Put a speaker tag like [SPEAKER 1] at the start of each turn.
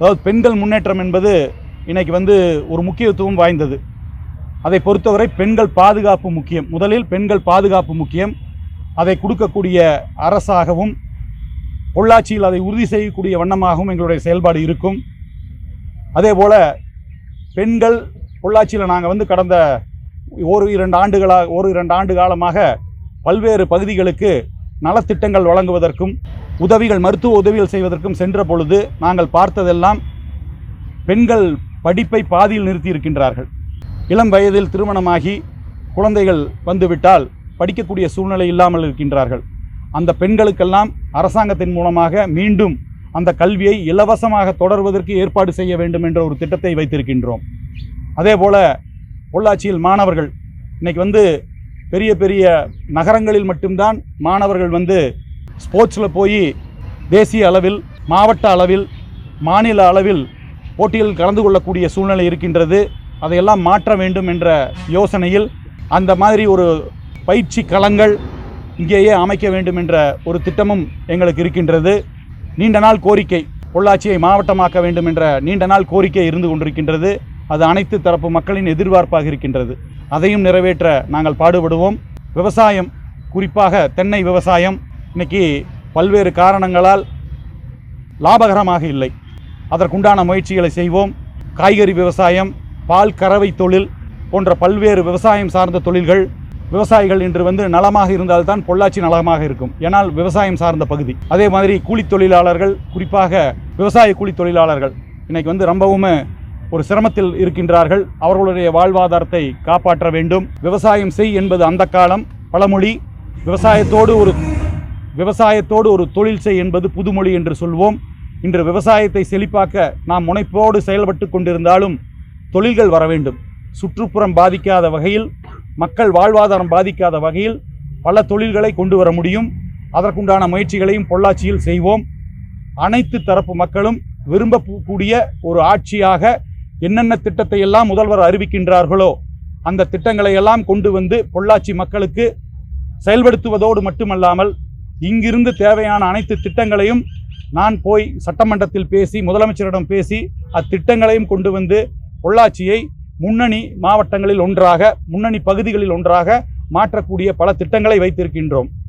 [SPEAKER 1] அதாவது பெண்கள் முன்னேற்றம் என்பது இன்றைக்கி ஒரு முக்கியத்துவம் வாய்ந்தது. அதை பொறுத்தவரை பெண்கள் பாதுகாப்பு முக்கியம். முதலில் பெண்கள் பாதுகாப்பு முக்கியம். அதை கொடுக்கக்கூடிய அரசாகவும் பொள்ளாச்சியில் அதை உறுதி செய்யக்கூடிய வண்ணமாகவும் எங்களுடைய செயல்பாடு இருக்கும். அதே போல் பெண்கள் பொள்ளாச்சியில் நாங்கள் கடந்த ஒரு இரண்டு ஆண்டு காலமாக பல்வேறு பகுதிகளுக்கு நலத்திட்டங்கள் வழங்குவதற்கும் மருத்துவ உதவிகள் செய்வதற்கும் சென்ற பொழுது நாங்கள் பார்த்ததெல்லாம் பெண்கள் படிப்பை பாதியில் நிறுத்தியிருக்கின்றார்கள். இளம் வயதில் திருமணமாகி குழந்தைகள் வந்துவிட்டால் படிக்கக்கூடிய சூழ்நிலை இல்லாமல் இருக்கின்றார்கள். அந்த பெண்களுக்கெல்லாம் அரசாங்கத்தின் மூலமாக மீண்டும் அந்த கல்வியை இலவசமாக தொடர்வதற்கு ஏற்பாடு செய்ய வேண்டும் என்ற ஒரு திட்டத்தை வைத்திருக்கின்றோம். அதே போல் பொள்ளாச்சியில் மாணவர்கள் இன்றைக்கி பெரிய பெரிய நகரங்களில் மட்டும்தான் மாணவர்கள் ஸ்போர்ட்ஸில் போய் தேசிய அளவில், மாவட்ட அளவில், மாநில அளவில் போட்டியில் கலந்து கொள்ளக்கூடிய சூழ்நிலை இருக்கின்றது. அதையெல்லாம் மாற்ற வேண்டும் என்ற யோசனையில் அந்த மாதிரி ஒரு பயிற்சி களங்கள் இங்கேயே அமைக்க வேண்டும் என்ற ஒரு திட்டமும் எங்களுக்கு இருக்கின்றது. நீண்ட நாள் கோரிக்கை, பொள்ளாச்சியை மாவட்டமாக்க வேண்டும் என்ற நீண்ட நாள் கோரிக்கை இருந்து கொண்டிருக்கின்றது. அது அனைத்து தரப்பு மக்களின் எதிர்பார்ப்பாக இருக்கின்றது. அதையும் நிறைவேற்ற நாங்கள் பாடுபடுவோம். விவசாயம், குறிப்பாக தென்னை விவசாயம் இன்றைக்கி பல்வேறு காரணங்களால் லாபகரமாக இல்லை. அதற்குண்டான முயற்சிகளை செய்வோம். காய்கறி விவசாயம், பால் கறவை தொழில் போன்ற பல்வேறு விவசாயம் சார்ந்த தொழில்கள், விவசாயிகள் இன்று நலமாக இருந்தால்தான் பொள்ளாச்சி நலமாக இருக்கும். ஏனால் விவசாயம் சார்ந்த பகுதி. அதே மாதிரி கூலி தொழிலாளர்கள், குறிப்பாக விவசாய கூலி தொழிலாளர்கள் இன்றைக்கி ரொம்பவும் ஒரு சிரமத்தில் இருக்கின்றார்கள். அவர்களுடைய வாழ்வாதாரத்தை காப்பாற்ற வேண்டும். விவசாயம் செய் என்பது அந்த காலம் பழமொழி. விவசாயத்தோடு ஒரு தொழில் செய் என்பது புதுமொழி என்று சொல்வோம். இன்று விவசாயத்தை செழிப்பாக்க நாம் முனைப்போடு செயல்பட்டு கொண்டிருந்தாலும் தொழில்கள் வர வேண்டும். சுற்றுப்புறம் பாதிக்காத வகையில், மக்கள் வாழ்வாதாரம் பாதிக்காத வகையில் பல தொழில்களை கொண்டு வர முடியும். அதற்குண்டான முயற்சிகளையும் பொள்ளாச்சியில் செய்வோம். அனைத்து தரப்பு மக்களும் விரும்பக்கூடிய ஒரு ஆட்சியாக என்னென்ன திட்டத்தை எல்லாம் முதல்வர் அறிவிக்கின்றார்களோ அந்த திட்டங்களை எல்லாம் கொண்டு பொள்ளாச்சி மக்களுக்கு செயல்படுத்துவதோடு மட்டுமல்லாமல் இங்கிருந்து தேவையான அனைத்து திட்டங்களையும் நான் போய் சட்டமன்றத்தில் பேசி, முதலமைச்சரிடம் பேசி அத்திட்டங்களையும் கொண்டு பொள்ளாச்சியை முன்னணி மாவட்டங்களில் ஒன்றாக, முன்னணி பகுதிகளில் ஒன்றாக மாற்றக்கூடிய பல திட்டங்களை வைத்திருக்கின்றோம்.